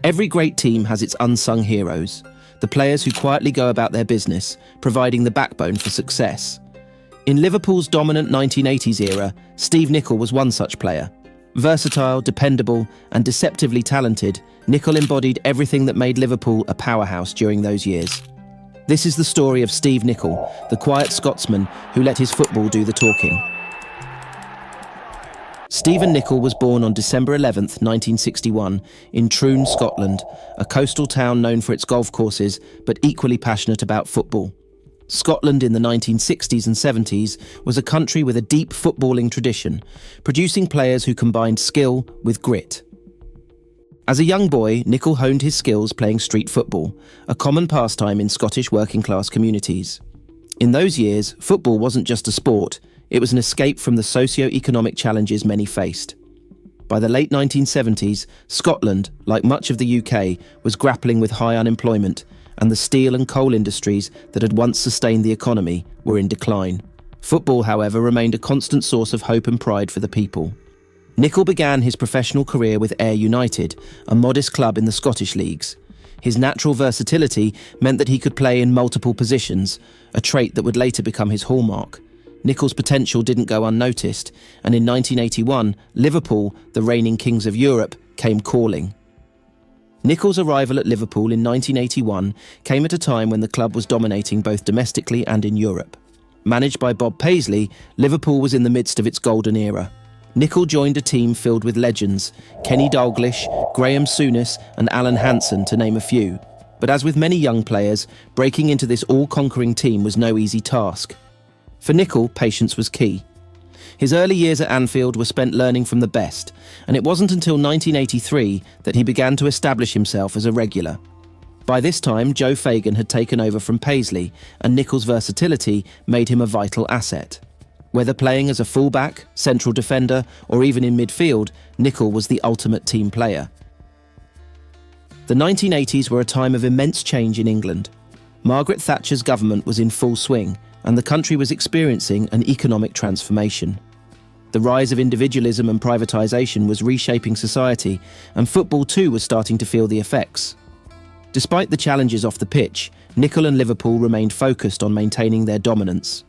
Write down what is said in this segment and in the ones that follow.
Every great team has its unsung heroes, the players who quietly go about their business, providing the backbone for success. In Liverpool's dominant 1980s era, Steve Nicol was one such player. Versatile, dependable, and deceptively talented, Nicol embodied everything that made Liverpool a powerhouse during those years. This is the story of Steve Nicol, the quiet Scotsman who let his football do the talking. Stephen Nicol was born on December 11th, 1961, in Troon, Scotland, a coastal town known for its golf courses, but equally passionate about football. Scotland in the 1960s and 70s was a country with a deep footballing tradition, producing players who combined skill with grit. As a young boy, Nicol honed his skills playing street football, a common pastime in Scottish working-class communities. In those years, football wasn't just a sport, it was an escape from the socio-economic challenges many faced. By the late 1970s, Scotland, like much of the UK, was grappling with high unemployment, and the steel and coal industries that had once sustained the economy were in decline. Football, however, remained a constant source of hope and pride for the people. Nicol began his professional career with Ayr United, a modest club in the Scottish leagues. His natural versatility meant that he could play in multiple positions, a trait that would later become his hallmark. Nicol's potential didn't go unnoticed, and in 1981, Liverpool, the reigning kings of Europe, came calling. Nicol's arrival at Liverpool in 1981 came at a time when the club was dominating both domestically and in Europe. Managed by Bob Paisley, Liverpool was in the midst of its golden era. Nicol joined a team filled with legends, Kenny Dalglish, Graham Souness and Alan Hansen to name a few. But as with many young players, breaking into this all-conquering team was no easy task. For Nicol, patience was key. His early years at Anfield were spent learning from the best, and it wasn't until 1983 that he began to establish himself as a regular. By this time, Joe Fagan had taken over from Paisley, and Nicol's versatility made him a vital asset. Whether playing as a fullback, central defender, or even in midfield, Nicol was the ultimate team player. The 1980s were a time of immense change in England. Margaret Thatcher's government was in full swing, and the country was experiencing an economic transformation. The rise of individualism and privatisation was reshaping society, and football too was starting to feel the effects. Despite the challenges off the pitch, Nicol and Liverpool remained focused on maintaining their dominance.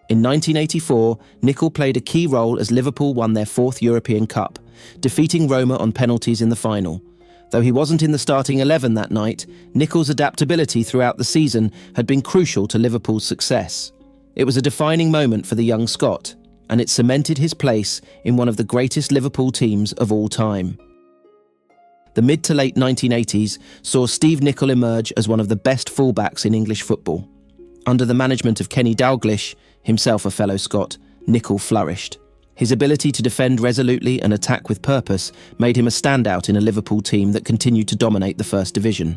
In 1984, Nicol played a key role as Liverpool won their fourth European Cup, defeating Roma on penalties in the final. Though he wasn't in the starting 11 that night, Nicol's adaptability throughout the season had been crucial to Liverpool's success. It was a defining moment for the young Scot, and it cemented his place in one of the greatest Liverpool teams of all time. The mid to late 1980s saw Steve Nicol emerge as one of the best fullbacks in English football. Under the management of Kenny Dalglish, himself a fellow Scot, Nicol flourished. His ability to defend resolutely and attack with purpose made him a standout in a Liverpool team that continued to dominate the First Division.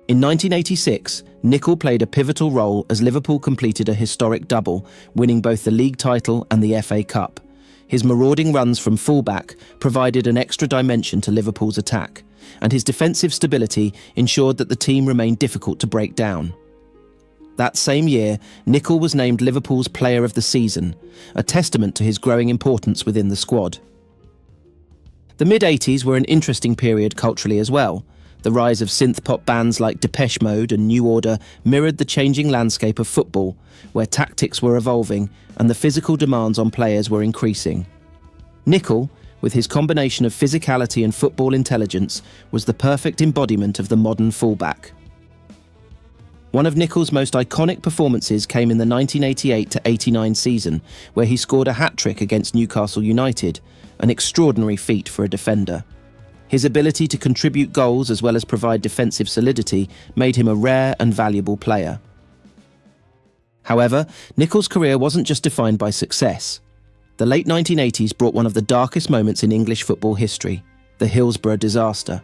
In 1986, Nicol played a pivotal role as Liverpool completed a historic double, winning both the league title and the FA Cup. His marauding runs from fullback provided an extra dimension to Liverpool's attack, and his defensive stability ensured that the team remained difficult to break down. That same year, Nicol was named Liverpool's Player of the Season, a testament to his growing importance within the squad. The mid-80s were an interesting period culturally as well. The rise of synth-pop bands like Depeche Mode and New Order mirrored the changing landscape of football, where tactics were evolving and the physical demands on players were increasing. Nicol, with his combination of physicality and football intelligence, was the perfect embodiment of the modern fullback. One of Nicol's most iconic performances came in the 1988-89 season, where he scored a hat-trick against Newcastle United, an extraordinary feat for a defender. His ability to contribute goals as well as provide defensive solidity made him a rare and valuable player. However, Nicol's career wasn't just defined by success. The late 1980s brought one of the darkest moments in English football history, the Hillsborough disaster.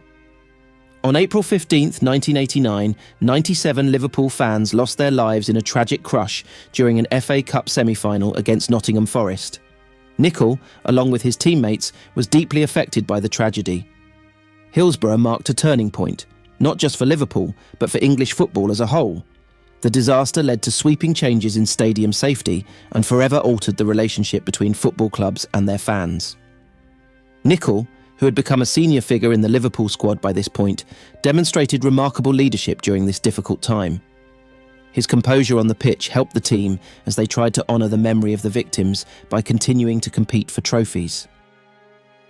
On April 15, 1989, 97 Liverpool fans lost their lives in a tragic crush during an FA Cup semi-final against Nottingham Forest. Nicol, along with his teammates, was deeply affected by the tragedy. Hillsborough marked a turning point, not just for Liverpool, but for English football as a whole. The disaster led to sweeping changes in stadium safety and forever altered the relationship between football clubs and their fans. Nicol, who had become a senior figure in the Liverpool squad by this point, demonstrated remarkable leadership during this difficult time. His composure on the pitch helped the team as they tried to honour the memory of the victims by continuing to compete for trophies.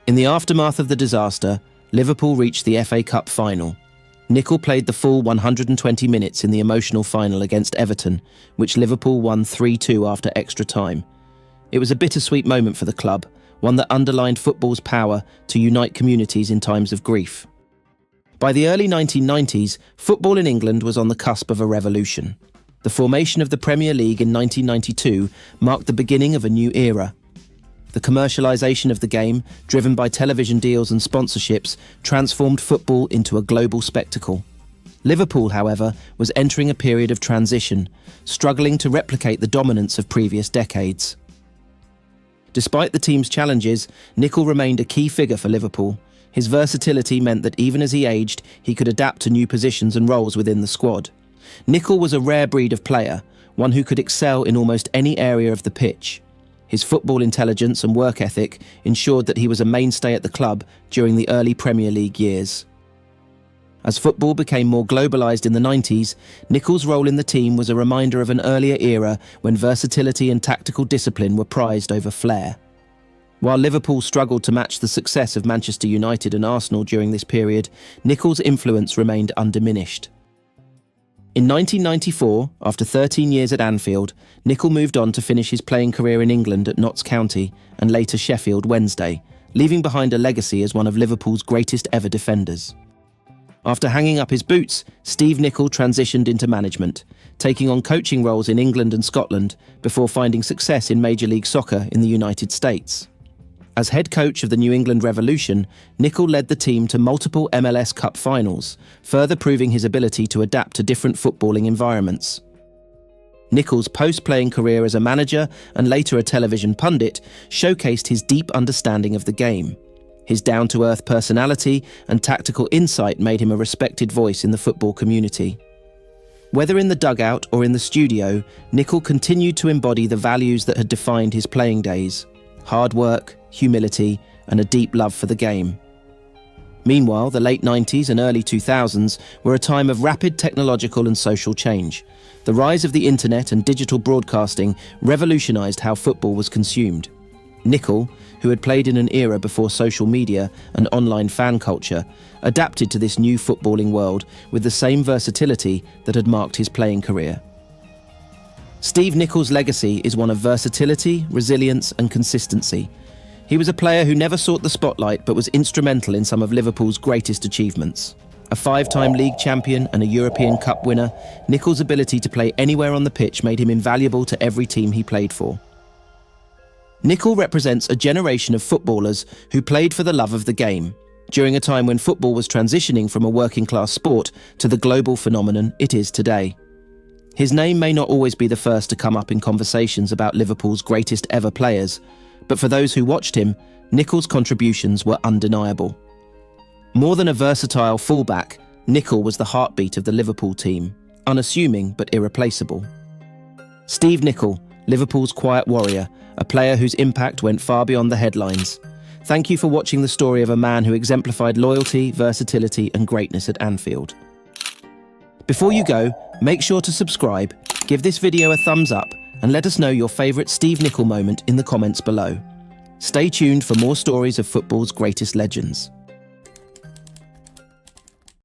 In the aftermath of the disaster, Liverpool reached the FA Cup final. Nicol played the full 120 minutes in the emotional final against Everton, which Liverpool won 3-2 after extra time. It was a bittersweet moment for the club, one that underlined football's power to unite communities in times of grief. By the early 1990s, football in England was on the cusp of a revolution. The formation of the Premier League in 1992 marked the beginning of a new era. The commercialisation of the game, driven by television deals and sponsorships, transformed football into a global spectacle. Liverpool, however, was entering a period of transition, struggling to replicate the dominance of previous decades. Despite the team's challenges, Nicol remained a key figure for Liverpool. His versatility meant that even as he aged, he could adapt to new positions and roles within the squad. Nicol was a rare breed of player, one who could excel in almost any area of the pitch. His football intelligence and work ethic ensured that he was a mainstay at the club during the early Premier League years. As football became more globalised in the 90s, Nicol's role in the team was a reminder of an earlier era when versatility and tactical discipline were prized over flair. While Liverpool struggled to match the success of Manchester United and Arsenal during this period, Nicol's influence remained undiminished. In 1994, after 13 years at Anfield, Nicol moved on to finish his playing career in England at Notts County and later Sheffield Wednesday, leaving behind a legacy as one of Liverpool's greatest ever defenders. After hanging up his boots, Steve Nicol transitioned into management, taking on coaching roles in England and Scotland before finding success in Major League Soccer in the United States. As head coach of the New England Revolution, Nicol led the team to multiple MLS Cup finals, further proving his ability to adapt to different footballing environments. Nicol's post-playing career as a manager and later a television pundit showcased his deep understanding of the game. His down-to-earth personality and tactical insight made him a respected voice in the football community. Whether in the dugout or in the studio, Nicol continued to embody the values that had defined his playing days: hard work, humility, and a deep love for the game. Meanwhile, the late 90s and early 2000s were a time of rapid technological and social change. The rise of the internet and digital broadcasting revolutionized how football was consumed. Nicol, who had played in an era before social media and online fan culture, adapted to this new footballing world with the same versatility that had marked his playing career. Steve Nicol's legacy is one of versatility, resilience, and consistency. He was a player who never sought the spotlight but was instrumental in some of Liverpool's greatest achievements. A 5-time league champion and a European Cup winner, Nicol's ability to play anywhere on the pitch made him invaluable to every team he played for. Nicol represents a generation of footballers who played for the love of the game, during a time when football was transitioning from a working-class sport to the global phenomenon it is today. His name may not always be the first to come up in conversations about Liverpool's greatest ever players, but for those who watched him, Nicol's contributions were undeniable. More than a versatile fullback, Nicol was the heartbeat of the Liverpool team, unassuming but irreplaceable. Steve Nicol, Liverpool's quiet warrior, a player whose impact went far beyond the headlines. Thank you for watching the story of a man who exemplified loyalty, versatility, and greatness at Anfield. Before you go, make sure to subscribe, give this video a thumbs up, and let us know your favourite Steve Nicol moment in the comments below. Stay tuned for more stories of football's greatest legends.